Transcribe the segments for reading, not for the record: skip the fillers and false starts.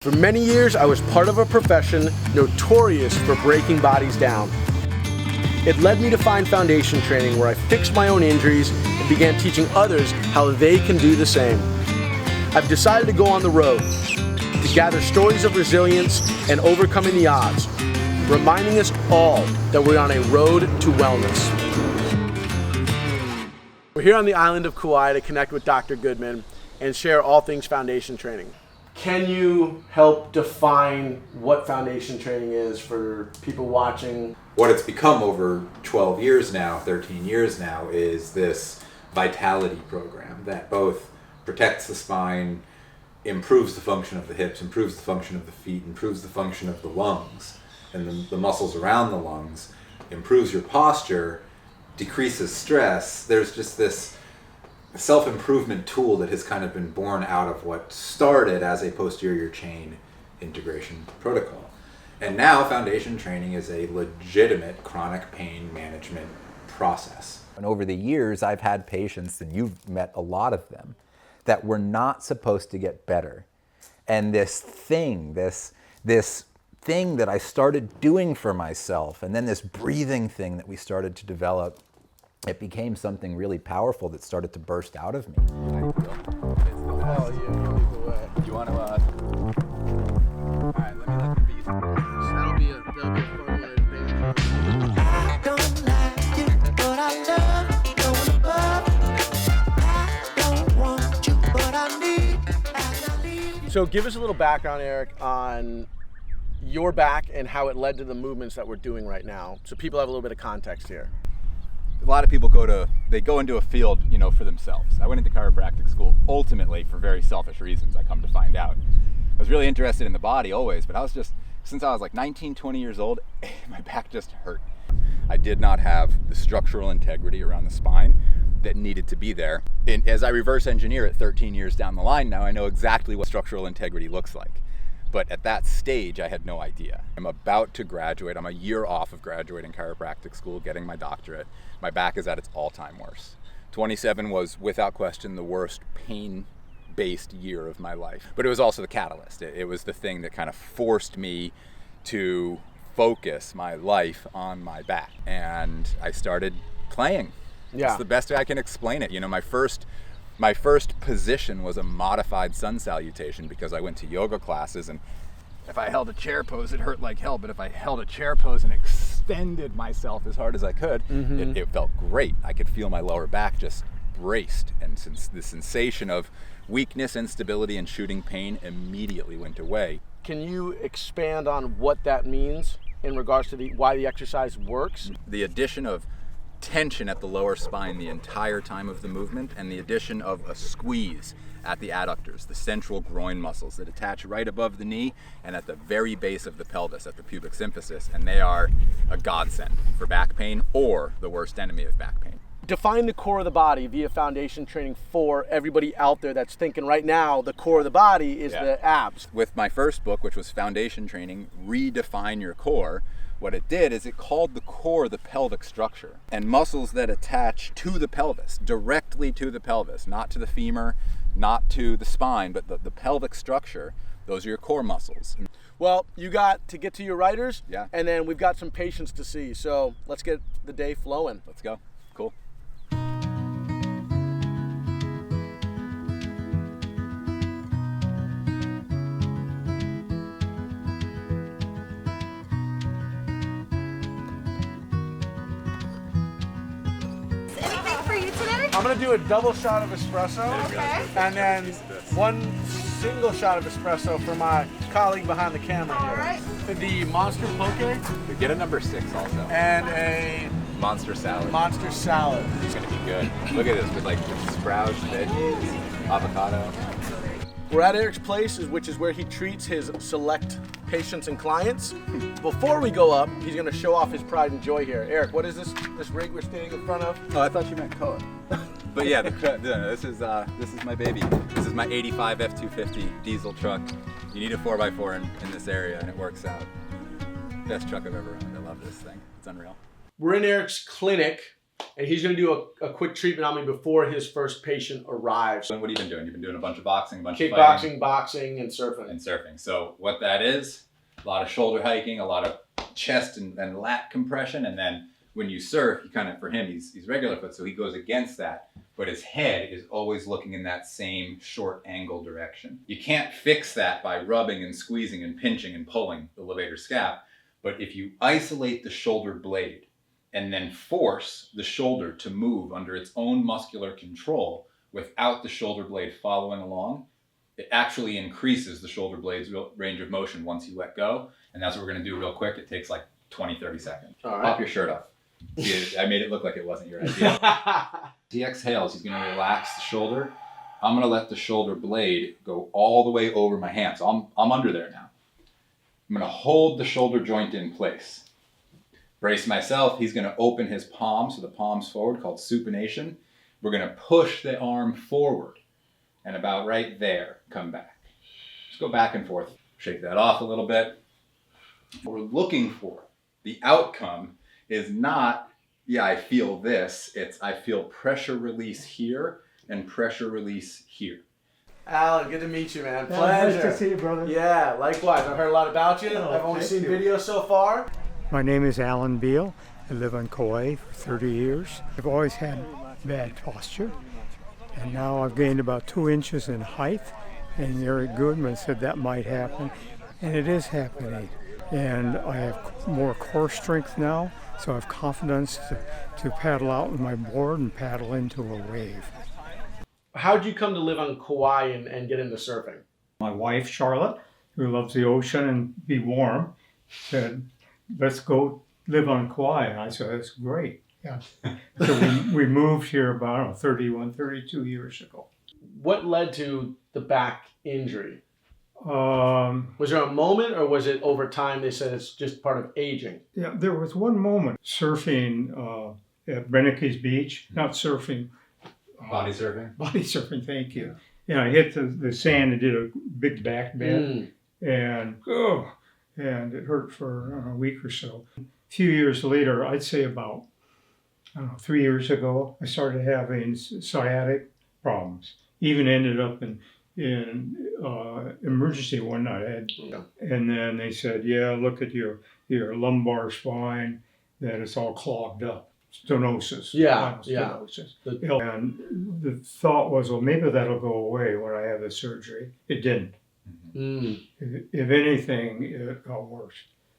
For many years, I was part of a profession notorious for breaking bodies down. It led me to find foundation training where I fixed my own injuries and began teaching others how they can do the same. I've decided to go on the road to gather stories of resilience and overcoming the odds, reminding us all that we're on a road to wellness. We're here on the island of Kauai to connect with Dr. Goodman and share all things foundation training. Can you help define what foundation training is for people watching? What it's become over 12 years now, 13 years now, is this vitality program that both protects the spine, improves the function of the hips, improves the function of the feet, improves the function of the lungs and the muscles around the lungs, improves your posture, decreases stress. There's just this self-improvement tool that has kind of been born out of what started as a posterior chain integration protocol. And now foundation training is a legitimate chronic pain management process. And over the years, I've had patients, and you've met a lot of them, that were not supposed to get better. And this thing that I started doing for myself, and then this breathing thing that we started to develop, it became something really powerful that started to burst out of me. Oh, yeah, you lead the way. You want to, all right, let me let the beast. That'll be a fun little advance. I don't like you, but I love you. Going above. I don't want you, but I need. As I leave. So give us a little background, Eric, on your back and how it led to the movements that we're doing right now, so people have a little bit of context here. A lot of people go into a field, for themselves. I went into chiropractic school ultimately for very selfish reasons, I come to find out. I was really interested in the body always, but since I was like 19, 20 years old, my back just hurt. I did not have the structural integrity around the spine that needed to be there. And as I reverse engineer it 13 years down the line now, I know exactly what structural integrity looks like. But at that stage, I had no idea. I'm about to graduate. I'm a year off of graduating chiropractic school, getting my doctorate. My back is at its all-time worst. 27 was, without question, the worst pain-based year of my life. But it was also the catalyst. It was the thing that kind of forced me to focus my life on my back. And I started playing. Yeah. It's the best way I can explain it. My first position was a modified sun salutation because I went to yoga classes, and if I held a chair pose, it hurt like hell. But if I held a chair pose and extended myself as hard as I could, it felt great. I could feel my lower back just braced, and since the sensation of weakness, instability, and shooting pain immediately went away. Can you expand on what that means in regards to why the exercise works? The addition of tension at the lower spine the entire time of the movement, and the addition of a squeeze at the adductors, the central groin muscles that attach right above the knee and at the very base of the pelvis at the pubic symphysis, and they are a godsend for back pain, or the worst enemy of back pain. Define the core of the body via foundation training for everybody out there that's thinking right now the core of the body is the abs. With my first book, which was Foundation Training, Redefine Your Core, what it did is it called the core the pelvic structure, and muscles that attach to the pelvis, directly to the pelvis, not to the femur, not to the spine, but the pelvic structure, those are your core muscles. Well, you got to get to your writers, Yeah. and then we've got some patients to see, so let's get the day flowing. Let's go. Cool. Anything for you today? I'm gonna do a double shot of espresso, Okay. and then one single shot of espresso for my colleague behind the camera All here. right. The monster poke Get a number 6 also. and a Monster salad. monster salad. It's gonna be good. Look at this with like sprouts, veggies, avocado. We're at Eric's place, which is where he treats his select patients and clients. Before we go up, he's gonna show off his pride and joy here. Eric, what is this rig we're standing in front of? Oh, I thought you meant Koa. But yeah, this is my baby. This is my 85 F250 diesel truck. You need a 4x4 in this area, and it works out. Best truck I've ever owned. I love this thing. It's unreal. We're in Eric's clinic And he's going to do a quick treatment on me before his first patient arrives. And what have you been doing? You've been doing a bunch of boxing, a bunch of Kickboxing, fighting, boxing, and surfing. and surfing. So what that is, a lot of shoulder hiking, a lot of chest and lat compression, and then when you surf, you kind of, for him, he's regular foot, so he goes against that, but his head is always looking in that same short angle direction. You can't fix that by rubbing and squeezing and pinching and pulling the levator scap, but if you isolate the shoulder blade and then force the shoulder to move under its own muscular control without the shoulder blade following along, it actually increases the shoulder blade's range of motion once you let go. And that's what we're going to do real quick. It takes like 20, 30 seconds. All right. Pop your shirt off. See, I made it look like it wasn't your idea. He exhales. He's going to relax the shoulder. I'm going to let the shoulder blade go all the way over my hand. So I'm under there now. I'm going to hold the shoulder joint in place. Brace myself. He's going to open his palms, so the palms forward, called supination. We're going to push the arm forward. And about right there, come back. Just go back and forth. Shake that off a little bit. What we're looking for, the outcome, is not, yeah, I feel this. It's, I feel pressure release here and pressure release here. Alan, good to meet you, man. Yeah, Pleasure. nice to see you, brother. Yeah, likewise. I've heard a lot about you. Oh, I've only thank seen you. videos so far. My name is Alan Beal. I live on Kauai for 30 years. I've always had bad posture, and now I've gained about 2 inches in height, and Eric Goodman said that might happen, and it is happening. And I have more core strength now, so I have confidence to paddle out with my board and paddle into a wave. How'd you come to live on Kauai and get into surfing? My wife, Charlotte, who loves the ocean and be warm, said, let's go live on Kauai. And I said, that's great. Yeah. So we moved here about, I don't know, 31, 32 years ago. What led to the back injury? Um, Was there a moment, or was it over time they said it's just part of aging? yeah, there was one moment surfing at Brennick's Beach, not surfing, Body surfing. body surfing, thank you. Yeah, I hit the sand and did a big back bend, and it hurt for a week or so. A few years later, I'd say about, I don't know, 3 years ago, I started having sciatic problems. Even ended up in emergency one night. And then they said, yeah, look at your lumbar spine, that it's all clogged up. Stenosis. Yeah, Spinal stenosis. And the thought was, well, maybe that'll go away when I have the surgery. It didn't. If anything, it got worse.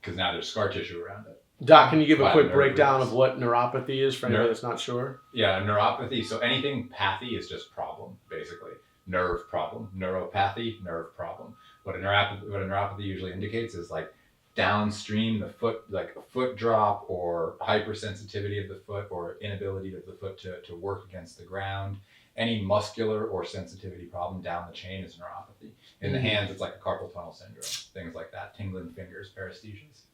Because now there's scar tissue around it. Doc, can you give a Wow, quick nerve breakdown roots. of what neuropathy is for anybody that's not sure? Yeah, neuropathy. So anything pathy is just problem, basically. Nerve problem. Neuropathy, nerve problem. What a neuropathy usually indicates is like downstream the foot, like a foot drop or hypersensitivity of the foot or inability of the foot to work against the ground. Any muscular or sensitivity problem down the chain is neuropathy. In the hands, it's like a carpal tunnel syndrome, things like that, tingling fingers, paresthesias.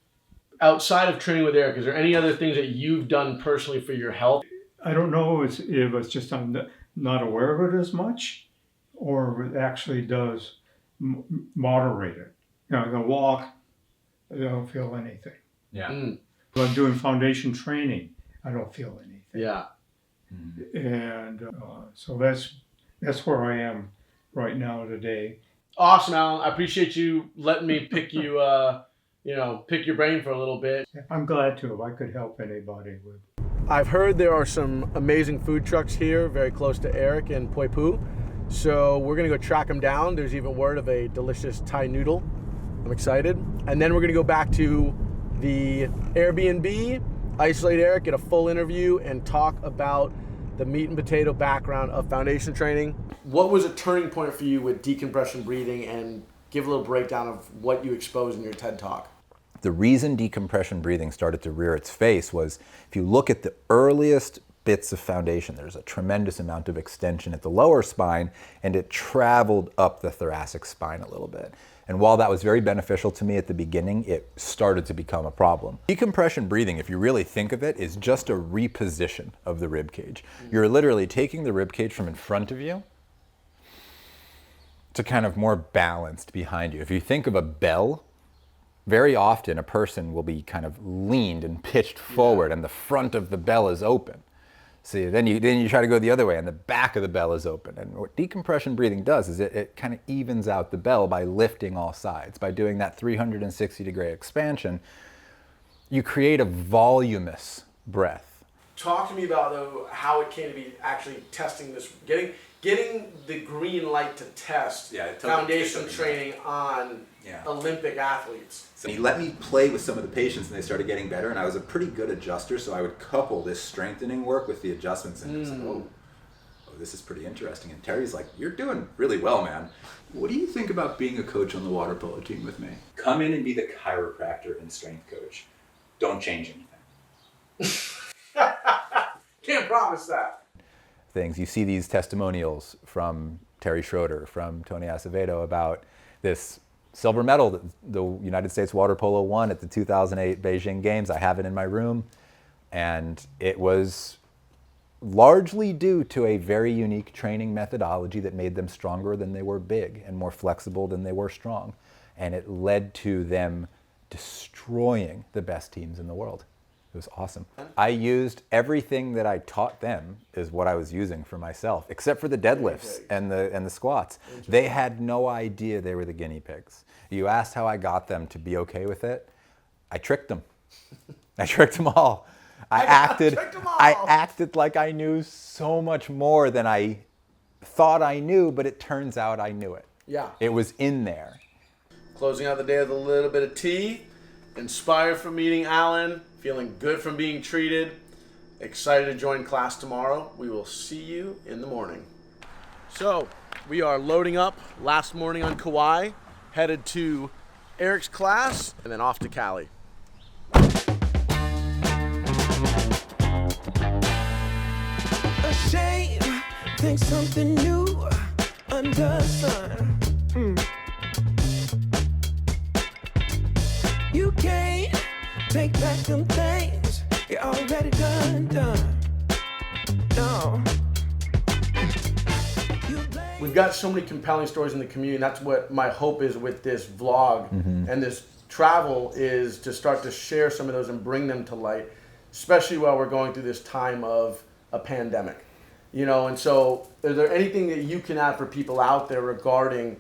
Outside of training with Eric, is there any other things that you've done personally for your health? I don't know if it's just I'm not aware of it as much, or if it actually does moderate it. You know, I can walk, I don't feel anything. Yeah. But I'm doing foundation training, I don't feel anything. Yeah. And so that's where I am right now today. Awesome, Alan. I appreciate you letting me pick you, pick your brain for a little bit. I'm glad to if I could help anybody with. I've heard there are some amazing food trucks here very close to Eric in Poipu. So we're going to go track them down. There's even word of a delicious Thai noodle. I'm excited. And then we're going to go back to the Airbnb, isolate Eric, get a full interview, and talk about the meat and potato background of foundation training. What was a turning point for you with decompression breathing, and give a little breakdown of what you exposed in your TED Talk? The reason decompression breathing started to rear its face was, if you look at the earliest bits of foundation, there's a tremendous amount of extension at the lower spine, and it traveled up the thoracic spine a little bit. And while that was very beneficial to me at the beginning, it started to become a problem. Decompression breathing, if you really think of it, is just a reposition of the rib cage. You're literally taking the rib cage from in front of you to kind of more balanced behind you. If you think of a bell, very often a person will be kind of leaned and pitched forward and the front of the bell is open. See, then you try to go the other way, and the back of the bell is open. And what decompression breathing does is it kind of evens out the bell by lifting all sides. By doing that 360-degree expansion, you create a voluminous breath. Talk to me about though how it came to be actually testing this, getting the green light to test foundation training on Olympic athletes. So he let me play with some of the patients and they started getting better, and I was a pretty good adjuster, so I would couple this strengthening work with the adjustments, and it was like, oh, this is pretty interesting. And Terry's like, you're doing really well, man. What do you think about being a coach on the water polo team with me? Come in and be the chiropractor and strength coach. Don't change anything. Can't promise that. Things. You see these testimonials from Terry Schroeder, from Tony Acevedo about this silver medal that the United States water polo won at the 2008 Beijing Games. I have it in my room, and it was largely due to a very unique training methodology that made them stronger than they were big and more flexible than they were strong, and it led to them destroying the best teams in the world. It was awesome. I used everything that I taught them is what I was using for myself, except for the deadlifts and the squats. They had no idea they were the guinea pigs. You asked how I got them to be okay with it. I tricked them. I tricked them all. I acted like I knew so much more than I thought I knew, but it turns out I knew it. Yeah. It was in there. Closing out the day with a little bit of tea. Inspired from meeting Alan. Feeling good from being treated. Excited to join class tomorrow. We will see you in the morning. So, we are loading up last morning on Kauai. Headed to Eric's class and then off to Cali. Ashamed, think something new under the sun. You can't take back them things you already done. No. We've got so many compelling stories in the community, and that's what my hope is with this vlog and this travel, is to start to share some of those and bring them to light, especially while we're going through this time of a pandemic. You know, and so is there anything that you can add for people out there regarding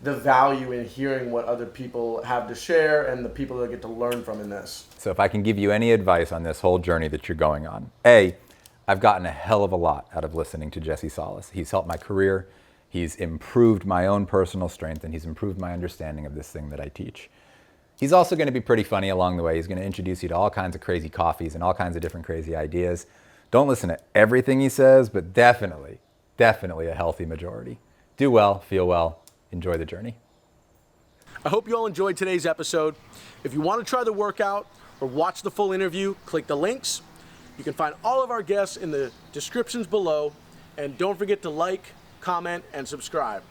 the value in hearing what other people have to share and the people that get to learn from in this? So if I can give you any advice on this whole journey that you're going on, A, I've gotten a hell of a lot out of listening to Jessie Salas. He's helped my career, he's improved my own personal strength, and he's improved my understanding of this thing that I teach. He's also going to be pretty funny along the way. He's going to introduce you to all kinds of crazy coffees and all kinds of different crazy ideas. Don't listen to everything he says, but definitely a healthy majority. Do well, feel well, enjoy the journey. I hope you all enjoyed today's episode. If you want to try the workout or watch the full interview, click the links. You can find all of our guests in the descriptions below. And don't forget to like, comment, and subscribe.